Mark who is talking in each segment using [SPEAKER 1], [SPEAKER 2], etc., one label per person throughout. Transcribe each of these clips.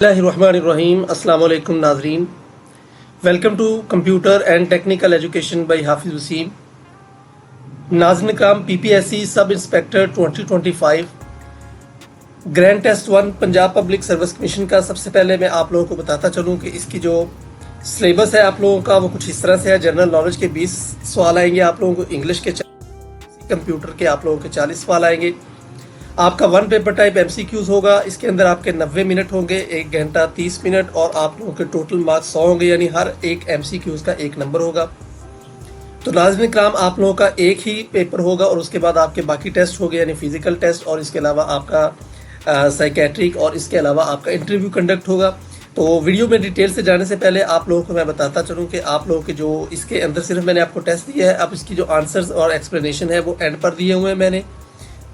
[SPEAKER 1] बिस्मिल्लाहिर्रहमानिर्रहीम। अस्सलाम वालेकुम नाजरीन, welcome to computer and technical education by Hafiz Waseem. नाज़रीन कराम, PPSC sub inspector 2025 grand test 1 Punjab public service commission का सबसे पहले मैं आप लोगों को बताता चलूँ कि इसकी जो सिलेबस है आप लोगों का वो कुछ इस तरह से है। जनरल नॉलेज के 20 सवाल आएंगे आप लोगों को, इंग्लिश के कंप्यूटर के आप लोगों के 40 सवाल आएंगे। आपका वन पेपर टाइप एमसीक्यूज होगा, इसके अंदर आपके 90 मिनट होंगे, 1 घंटा 30 मिनट, और आप लोगों के टोटल मार्क्स 100 होंगे, यानी हर एक एमसीक्यूज का 1 नंबर होगा। तो नाज़रीन कराम, आप लोगों का एक ही पेपर होगा और उसके बाद आपके बाकी टेस्ट होंगे, यानी फिजिकल टेस्ट, और इसके अलावा आपका साइकेट्रिक, और इसके अलावा आपका इंटरव्यू कंडक्ट होगा। तो वीडियो में डिटेल से जाने से पहले आप लोगों को मैं बताता चलूँ कि आप लोगों के जो इसके अंदर सिर्फ मैंने आपको टेस्ट दिया है, अब इसकी जो आंसर्स और एक्सप्लेनेशन है वो एंड पर दिए हुए हैं मैंने,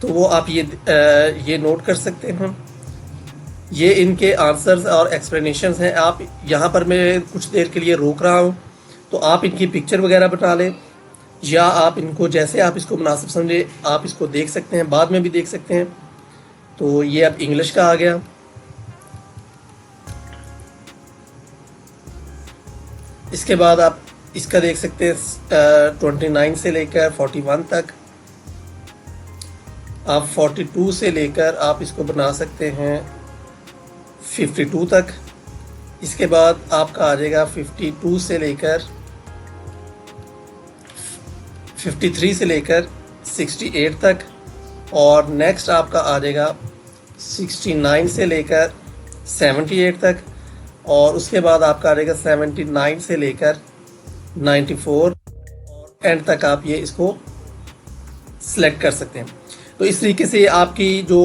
[SPEAKER 1] तो वो आप ये नोट कर सकते हैं। ये इनके आंसर्स और एक्सप्लेनेशंस हैं। आप यहाँ पर मैं कुछ देर के लिए रोक रहा हूँ, तो आप इनकी पिक्चर वगैरह बना लें, या आप इनको जैसे आप इसको मुनासिब समझे आप इसको देख सकते हैं, बाद में भी देख सकते हैं। तो ये अब इंग्लिश का आ गया। इसके बाद आप इसका देख सकते हैं 29 से लेकर 41 तक। आप 42 से लेकर आप इसको बना सकते हैं 52 तक। इसके बाद आपका आ जाएगा 52 से लेकर 53 से लेकर 68 तक, और नेक्स्ट आपका आ जाएगा 69 से लेकर 78 तक, और उसके बाद आपका आ जाएगा 79 से लेकर 94, और एंड तक आप ये इसको सिलेक्ट कर सकते हैं। तो इस तरीके से आपकी जो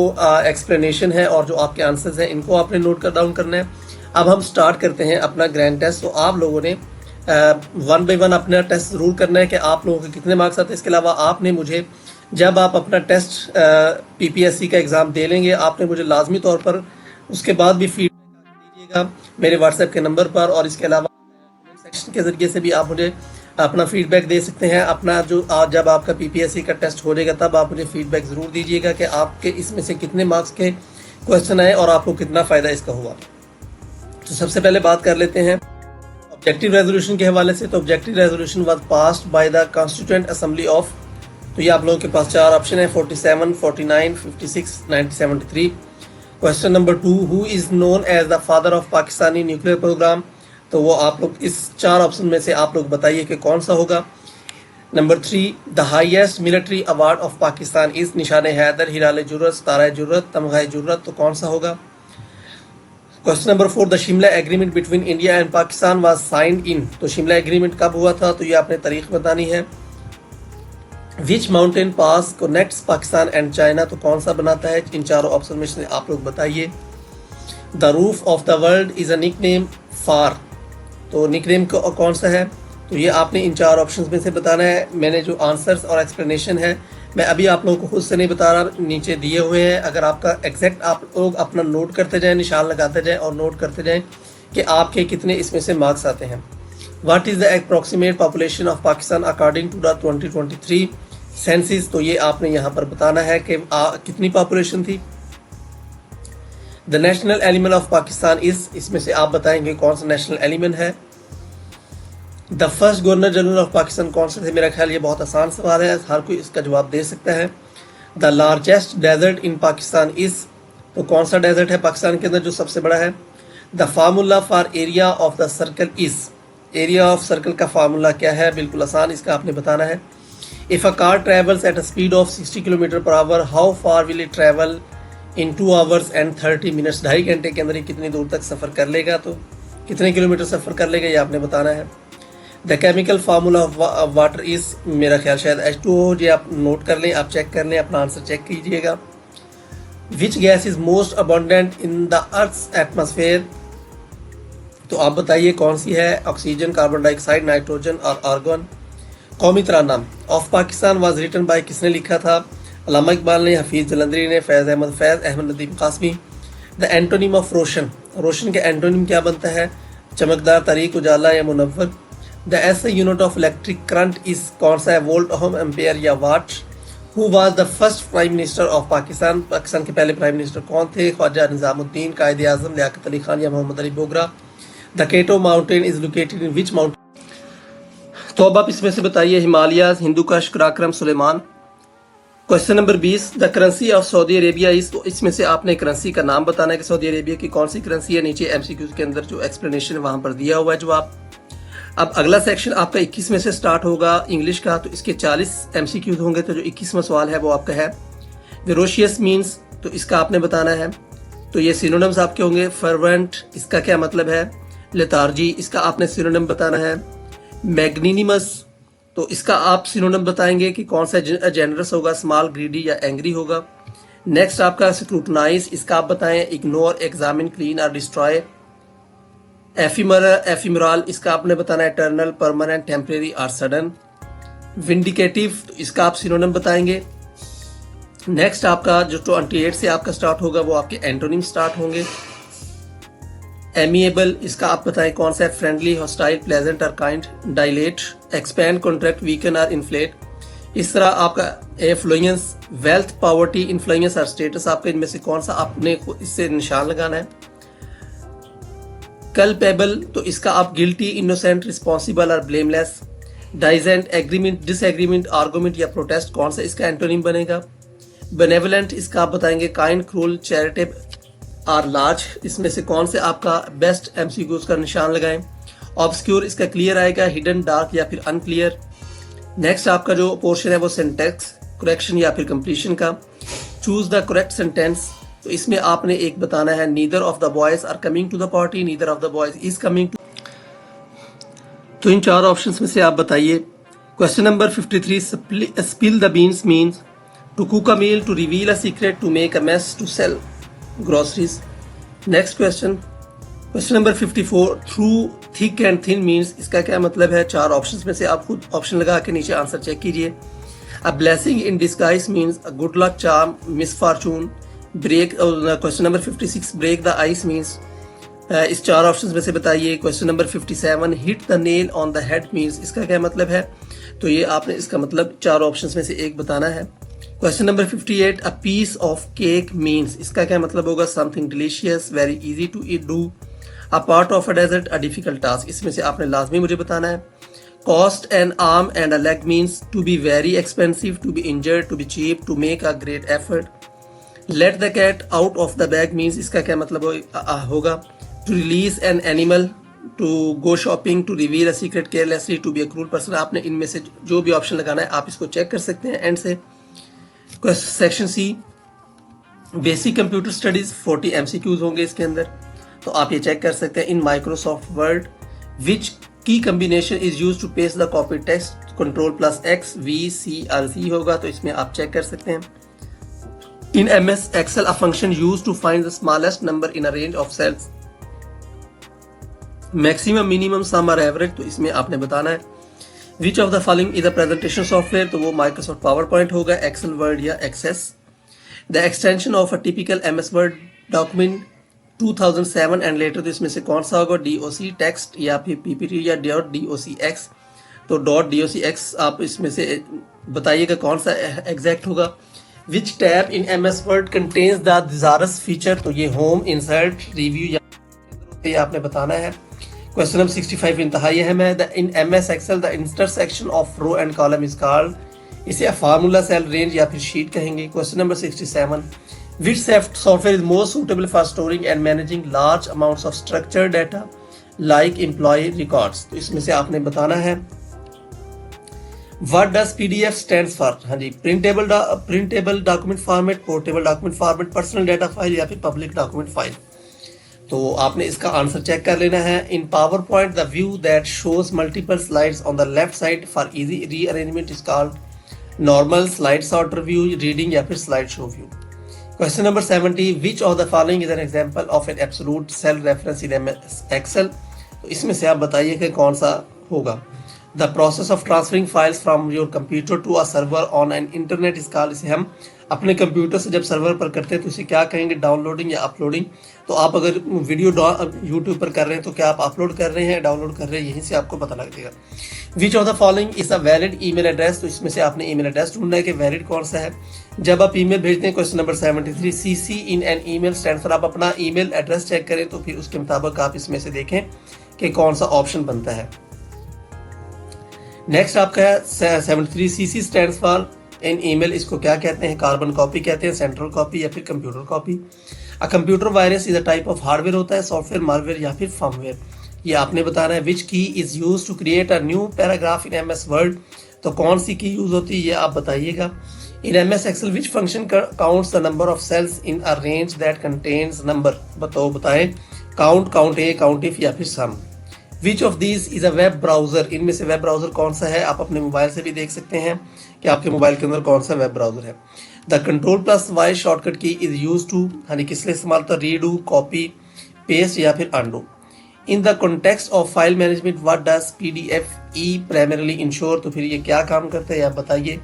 [SPEAKER 1] एक्सप्लेनेशन है और जो आपके आंसर्स हैं इनको आपने नोट कर डाउन करना है। अब हम स्टार्ट करते हैं अपना ग्रैंड टेस्ट। तो आप लोगों ने 1 बाय 1 अपना टेस्ट ज़रूर करना है कि आप लोगों के कितने मार्क्स आते हैं। इसके अलावा आपने मुझे, जब आप अपना टेस्ट पीपीएससी का एग्ज़ाम दे लेंगे, आपने मुझे लाजमी तौर पर उसके बाद भी फीडबैक दीजिएगा मेरे व्हाट्सएप के नंबर पर, और इसके अलावा सेक्शन के ज़रिए से भी आप मुझे अपना फीडबैक दे सकते हैं। अपना जो जब आपका पीपीएससी का टेस्ट हो जाएगा तब आप मुझे फीडबैक ज़रूर दीजिएगा कि आपके इसमें से कितने मार्क्स के क्वेश्चन आए और आपको कितना फ़ायदा इसका हुआ। तो सबसे पहले बात कर लेते हैं ऑब्जेक्टिव रेजोल्यूशन के हवाले से। तो objective resolution was passed by the constituent assembly of, तो ये आप लोगों के पास 4 ऑप्शन है, 47, 49, 56, 90, 73। Question number 2, who is known as the father of Pakistani nuclear programme, तो वो आप लोग इस 4 ऑप्शन में से आप लोग बताइए कि कौन सा होगा। Number 3, the highest military award of Pakistan इस निशान हैदर, हिलाल जुर्रत, सितारा जुर्रत, तमगा जुर्रत, तो कौन सा होगा। Question number 4, the Shimla agreement between India and Pakistan was signed in, तो शिमला एग्रीमेंट कब हुआ था, तो ये आपने तारीख बतानी है। Which mountain pass connects Pakistan and China, तो कौन सा बनाता है। इन चारों ऑप्शन में से आप लोग बताइए। The roof of the world is a nickname for, तो निकनेम कौन सा है, तो ये आपने इन 4 ऑप्शंस में से बताना है। मैंने जो आंसर्स और एक्सप्लेनेशन है मैं अभी आप लोगों को खुद से नहीं बता रहा, नीचे दिए हुए हैं। अगर आपका एग्जैक्ट आप लोग अपना नोट करते जाएं, निशान लगाते जाएं और नोट करते जाएं कि आपके कितने इसमें से मार्क्स आते हैं। What is the approximate population of Pakistan according to the 2023 census, तो ये आपने यहाँ पर बताना है कि कितनी पॉपुलेशन थी। The national element of Pakistan is, इसमें से आप बताएंगे कौन सा नेशनल एलिमेंट है। The first governor general of Pakistan कौन सा थे, मेरा ख्याल ये बहुत आसान सवाल है, हर कोई इसका जवाब दे सकता है। The largest desert in Pakistan is, तो कौन सा डेजर्ट है पाकिस्तान के अंदर जो सबसे बड़ा है। The formula for area of the circle is, area of circle का फार्मूला क्या है, बिल्कुल आसान, इसका आपने बताना है। If a car travels at a speed of 60 kilometre per hour, how far will it travel in 2 hours and 30 minutes, 2.5 घंटे के अंदर ये कितनी दूर तक सफ़र कर लेगा, तो कितने किलोमीटर सफ़र कर लेगा ये आपने बताना है। The chemical formula of water is, मेरा ख्याल शायद H2O, ये आप नोट कर लें, आप चेक कर लें, अपना आंसर चेक कीजिएगा। Which gas is most abundant in the earth's atmosphere, तो आप बताइए कौन सी है, ऑक्सीजन, कार्बन डाइऑक्साइड, नाइट्रोजन और argon. Qaumi Tarana of Pakistan was written by, किसने लिखा था, अल्लामा इकबाल ने, हफीज़ जलंधरी ने, Faiz Ahmed Nadeem Qasmi. The antonym of रोशन, रोशन के एंटोनिम क्या बनता है, चमकदार, तारीक, उजाला या मुनव्वर। The SI unit of electric current is, कौन सा है, वोल्ट, ओम, एम्पेयर या watt, who was the first prime minister of Pakistan, Pakistan के पहले प्राइम मिनिस्टर कौन थे? ख्वाजा निजामुद्दीन, कायदे आजम लियाकत अली खान या Mohammad Ali Bogra. The K two mountain is located in which mountain? तो अब आप इसमें से बताइए, Himalayas, Hindu Kush, Karakoram, Sulaiman. Question number 20, the currency of Saudi Arabia is, तो इसमें से आपने करेंसी का नाम बताना है कि सऊदी अरेबिया की कौन सी करेंसी है। नीचे एमसीक्यूज के अंदर जो एक्सप्लेनेशन है वहां पर दिया हुआ है जवाब। अब अगला सेक्शन आपका 21 में से स्टार्ट होगा इंग्लिश का, तो इसके 40 एमसीक्यूज होंगे। तो जो 21वां सवाल है वो आपका है वेरोशियस मीन्स, तो इसका आपने बताना है। तो ये सिनोनिम्स आपके होंगे। फर्वेंट, इसका क्या मतलब है? लेथार्जी, इसका आपने सिनोनिम बताना है। मैग्नीनिमस, तो इसका आप सिनोनिम बताएंगे कि कौन सा जेनरस होगा, स्मॉल, ग्रीडी या एंग्री होगा। नेक्स्ट आपका स्क्रूटनाइज, इसका आप बताएं इग्नोर, एग्जामिन, क्लीन और डिस्ट्रॉय। एफिमरल, इसका आपने बताना है इटर्नल, परमानेंट, टेम्परेरी और सडन। विंडिकेटिव, तो इसका आप सिनोनिम बताएंगे। नेक्स्ट आपका जो 28 से आपका स्टार्ट होगा वो आपके एंटोनिम स्टार्ट होंगे। एमिएबल, इसका आप बताएं कौन सा है? फ्रेंडली, हॉस्टाइल, प्लेजेंट और kind. Dilate, expand, contract, weaken और इन्फ्लेट। इस तरह आपका एफ्लुएंस, वेल्थ, पॉवर्टी, इन्फ्लुएंस और स्टेटस, आपका इनमें से कौन सा आपने इससे निशान लगाना है? कल्पेबल, तो इसका आप गिल्टी, इनोसेंट, रिस्पॉन्सिबल और ब्लेमलेस। डाइजेंट, एग्रीमेंट, डिसएग्रीमेंट, आर्गुमेंट या प्रोटेस्ट, कौन सा इसका एंटोनिम बनेगा? बेनेवलेंट, इसका आप बताएंगे काइंड, क्रूल, चैरिटेबल और लार्ज। इसमें से कौन से आपका बेस्ट एमसीक्यूज का निशान लगाएं? ऑब्सक्यूर, इसका क्लियर आएगा, हिडन, डार्क या फिर अनक्लियर। नेक्स्ट आपका जो पोर्शन है वो सिंटेक्स करेक्शन या फिर कंप्लीशन का। चूज द करेक्ट सेंटेंस, तो इसमें आपने एक बताना है neither of the boys are coming to the party, neither of the boys is coming to. तो इन चार ऑप्शंस में से आप बताइए। Question number 53, spill the beans means to cook a meal, to reveal a secret, to make a mess, to sell groceries. Next question, question number 54, through thick and thin means, इसका क्या मतलब है? चार options में से आप खुद option लगा के नीचे आंसर चेक कीजिए। A blessing in disguise means a good luck, charm, misfortune. Break, question number 56, break the ice means, इस चार ऑप्शंस में से बताइए। Question number 57, hit the nail on the head means, इसका क्या मतलब है? तो ये आपने इसका मतलब चार ऑप्शंस में से एक बताना है। Question number 58, a piece of cake means, इसका क्या मतलब होगा? Something delicious, very easy to do, a part of a dessert, a difficult task. इसमें से आपने लाजमी मुझे बताना है। Cost an arm and a leg means to be very expensive, to be injured, to be cheap, to make a great effort. Let the cat out of the bag means, इसका क्या मतलब होगा? To release an animal, to go shopping, to reveal a secret carelessly, to be a cruel person. आपने इनमें से जो भी option लगाना है आप इसको चेक कर सकते हैं एंड से। Section C, basic computer studies, 40 MCQs होंगे इसके अंदर, तो आप ये चेक कर सकते हैं। In Microsoft Word which key combination is use to paste the copy text, Ctrl+X, V, C और Z होगा, तो इसमें आप चेक कर सकते हैं। In MS Excel, a function used to find the smallest number in a range of cells. Maximum, minimum, sum or average, तो इसमें आपने बताना है। Which of the following is a presentation software, तो वो Microsoft PowerPoint होगा, Excel, Word या Access. The extension of a typical MS Word document 2007 and later, तो इसमें से कौन सा होगा? DOC, text या फिर PPT या .docx। तो .docx आप इसमें से बताइएगा कौन सा एग्जैक्ट होगा। Which tab in MS Word contains the thesaurus feature, तो ये होम, इंसर्ट, रिव्यू या आपने बताना है। क्वेश्चन नंबर 65 इंतहाई अहम है। In MS Excel the intersection of row and column is called, इसे फार्मूला, सेल, रेंज या फिर शीट कहेंगे। Question number 67, which software is most suitable for storing and managing large amounts of structured data like employee records, तो इसमें से आपने बताना है। What does PDF stands for? हाँ जी, printable document format, portable document format, personal data file या फिर पब्लिक डॉक्यूमेंट फाइल। तो आपने इसका आंसर चेक कर लेना है। In PowerPoint the view that shows multiple slides on the left side for easy rearrangement is called normal, slide sorter view, reading या फिर slide show view. Question number 70, which of the following is an example of an absolute cell reference in MS Excel, तो इसमें से आप बताइए कि कौन सा होगा। The process of transferring files from your computer to a server on an internet is called, इसे हम अपने कंप्यूटर से जब सर्वर पर करते हैं तो इसे क्या कहेंगे, डाउनलोडिंग या अपलोडिंग। तो आप अगर वीडियो यूट्यूब पर कर रहे हैं तो क्या आप अपलोड कर रहे हैं, डाउनलोड कर रहे हैं, यहीं से आपको पता लग जाएगा। विच of the following is a valid email address, तो इसमें से आपने ईमेल एड्रेस ढूंढना है कि वैलिड कौन सा है। जब आप ईमेल भेजते हैं, question number 73, CC in an email stand for, आप अपना ईमेल एड्रेस चेक करें तो फिर उसके मुताबिक आप इसमें से देखें कि कौन सा ऑप्शन बनता है। नेक्स्ट आपका है 73, CC stands for in email, इसको क्या कहते हैं, कार्बन कॉपी कहते हैं, सेंट्रल कॉपी या फिर computer copy. A computer virus is a type of hardware होता है, सॉफ्टवेयर, मालवेयर या फिर फर्मवेयर। ये आपने बताना है। Which key is use to create a new paragraph in MS Word, तो कौन सी की यूज होती है ये आप बताइएगा। In MS Excel which function counts the number of cells in a range that contains number, बताएं count, count A, count if या फिर sum. Which of these is a web browser, इनमें से वेब ब्राउजर कौन सा है, आप अपने मोबाइल से भी देख सकते हैं कि आपके मोबाइल के अंदर कौन सा वेब ब्राउजर है। The control plus Y shortcut key is use to, यानी किस लिए इस्तेमाल होता है, रीडू, कॉपी, पेस्ट या फिर undo. In the context of file management what does PDF primarily ensure, तो फिर ये क्या काम करता है आप बताइए।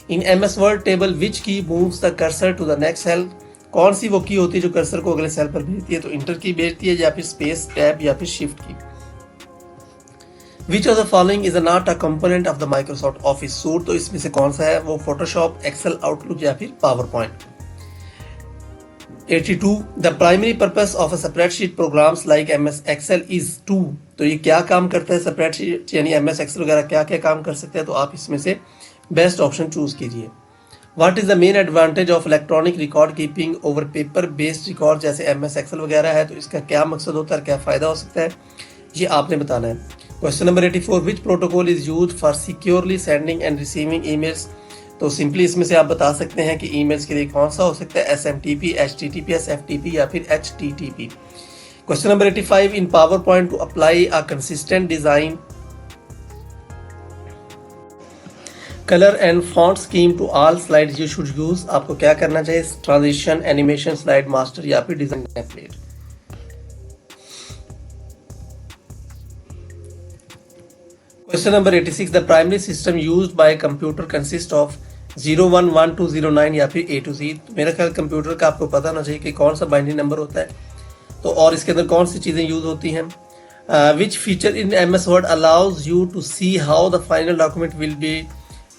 [SPEAKER 1] In MS Word table which key moves the cursor to the next cell, कौन सी वो की होती है जो कर्सर को अगले सेल पर भेजती है, तो इंटर की भेजती है या फिर स्पेस, टैब या फिर शिफ्ट की। विच of the following is not a component of the Microsoft office suit, तो इसमें से कौन सा है वो फोटोशॉप, एक्सेल, आउटलुक या फिर PowerPoint. 82, the primary purpose of a spreadsheet programs like MS Excel is to, तो ये क्या काम करता है स्प्रेडशीट यानी एमएस एक्सेल वगैरह क्या क्या काम कर सकते हैं, तो आप इसमें से बेस्ट ऑप्शन चूज कीजिए। What is the main advantage of electronic record keeping over paper based record, जैसे एमएस एक्सेल वगैरह है, तो इसका क्या मकसद होता है, क्या फायदा हो सकता है, ये आपने बताना है। Question number 84, which protocol is used for securely sending end receiving emails, तो सिंपली इसमें से आप बता सकते हैं कि ईमेल्स के लिए कौन सा हो सकता है, एसएमटीपी, एचटीटीपीएस, एफटीपी या फिर HTTP. Question number 85, in PowerPoint to apply a consistent design colour and font scheme to all slides you should use, आपको क्या करना चाहिए, ट्रांजिशन, एनिमेशन, स्लाइड मास्टर या फिर design template. Question number 86, the primary system used by computer consists of 01, 1, 2, 0, 9 या फिर A to Z। मेरा ख्याल कंप्यूटर का आपको पता होना चाहिए कि कौन सा बाइनरी नंबर होता है, तो और इसके अंदर कौन सी चीज़ें यूज होती हैं। Which feature in MS Word allows you to see how the final document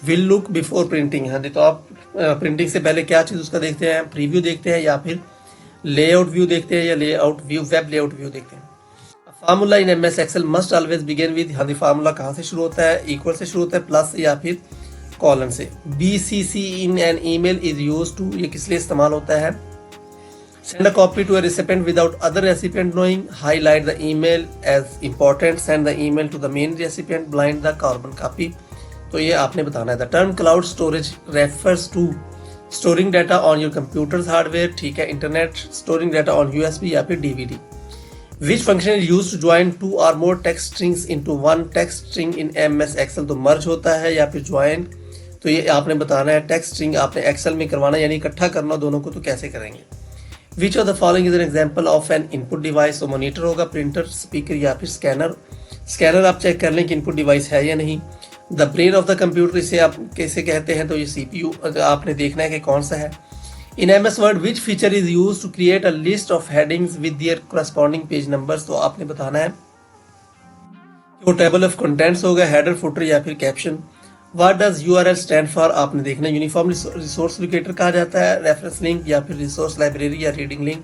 [SPEAKER 1] will look before printing, हाँ जी, तो आप प्रिंटिंग से पहले क्या चीज़ उसका देखते हैं, प्रीव्यू देखते हैं या फिर लेआउट व्यू देखते हैं या layout view, web layout view देखते हैं। Formula in MS Excel must always begin with, हाँ फार्मूला कहाँ से शुरू होता है, इक्वल से शुरू होता है, प्लस या फिर कॉलन से। BCC in an email is use to, ये किस लिए इस्तेमाल होता है, send a copy to a recipient without other recipient knowing, highlight the email as important, send the email to the main recipient, blind the carbon copy, तो ये आपने बताना है। The term cloud storage refers to storing data on your computers hardware, ठीक है, internet, storing data on USB या फिर DVD. Which function is used to join two or more text strings into one text string in MS Excel, तो merge होता है या फिर join, तो ये आपने बताना है। text string आपने Excel में करवाना यानी इकट्ठा करना दोनों को, तो कैसे करेंगे। Which of the following is an example of an input device, तो monitor होगा, printer, speaker या फिर scanner। scanner आप चेक कर लें कि input device है या नहीं। The brain of the computer, इसे आप कैसे कहते हैं, तो ये CPU आपने देखना है कि कौन सा है। In MS Word, which feature is used to create a list of headings with their corresponding page numbers, तो आपने बताना है कि वो टेबल ऑफ कंटेंट्स होगा, हेडर, फुटर या फिर caption. What does URL stand for, आपने देखना है, यूनिफॉर्म रिसोर्स लोकेटर कहा जाता है, रेफरेंस लिंक या फिर रिसोर्स लाइब्रेरी या reading link.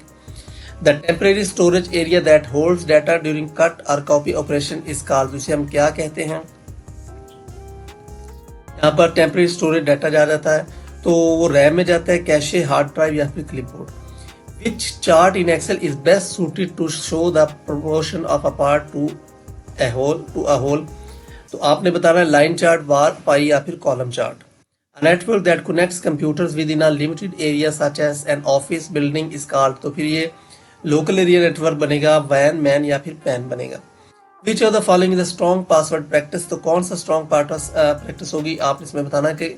[SPEAKER 1] The temporary storage area that holds data during cut or copy operation is called, जिसे हम क्या कहते हैं, यहाँ पर टेम्परेरी स्टोरेज डाटा जा जाता है, तो वो रैम में जाता है, कैशे, हार्ड ड्राइव या फिर clipboard. Which chart in Excel is best suited to show the proportion of a part to a whole, तो आपने बताना है लाइन चार्ट, बार, पाई या फिर column chart. A network that connects computers with in a limited area such as an office building is called, तो फिर ये local area network बनेगा, वैन, मैन या फिर पैन बनेगा। Which of the following is a strong password practice, तो कौन सा स्ट्रॉन्ग प्रैक्टिस होगी, आपने इसमें बताना कि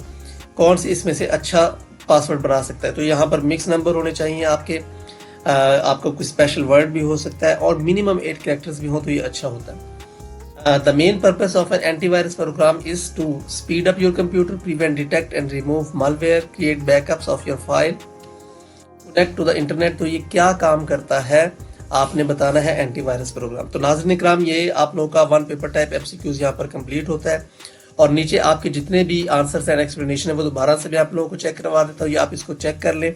[SPEAKER 1] कौन सी इसमें से अच्छा पासवर्ड बना सकता है। तो यहाँ पर मिक्स नंबर होने चाहिए आपके, आपको कोई स्पेशल वर्ड भी हो सकता है और मिनिमम 8 कैरेक्टर्स भी हो तो ये अच्छा होता है। The main purpose of an antivirus program is to speed up your computer, prevent, detect and remove malware, create backups of your file, connect to the internet। तो ये क्या काम करता है आपने बताना है एंटीवायरस प्रोग्राम। तो नाज़रीन इकराम, ये आप लोगों का वन पेपर टाइप एमसीक्यूज यहाँ पर कंप्लीट होता है और नीचे आपके जितने भी आंसर्स एंड एक्सप्लेनेशन है वो दोबारा से भी आप लोगों को चेक करवा देता हूँ, ये आप इसको चेक कर लें,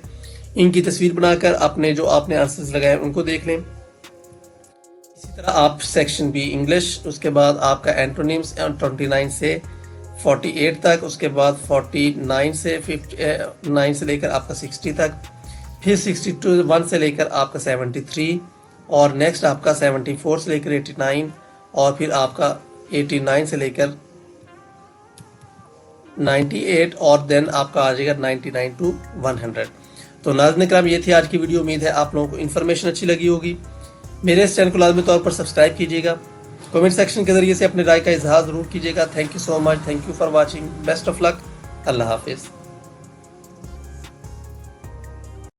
[SPEAKER 1] इनकी तस्वीर बनाकर अपने जो आपने आंसर्स लगाए उनको देख लें। इसी तरह आप सेक्शन बी इंग्लिश, उसके बाद आपका एंटोनिम्स 29 से 48 तक, उसके बाद 49 से 59 से लेकर आपका 60 तक, फिर 61 से लेकर आपका 73 और नेक्स्ट आपका 74 से लेकर 89 और फिर आपका 89 से लेकर 98 और देन आपका आ जाएगा 99 टू 100। तो नाज़रीन इकराम, ये थी आज की वीडियो। उम्मीद है आप लोगों को इन्फॉर्मेशन अच्छी लगी होगी। मेरे इस चैनल को लाजमी तौर पर सब्सक्राइब कीजिएगा, कमेंट सेक्शन के जरिए से अपने राय का इजहार ज़रूर कीजिएगा। Thank you so much, thank you for watching, best of luck, अल्लाह हाफिज़।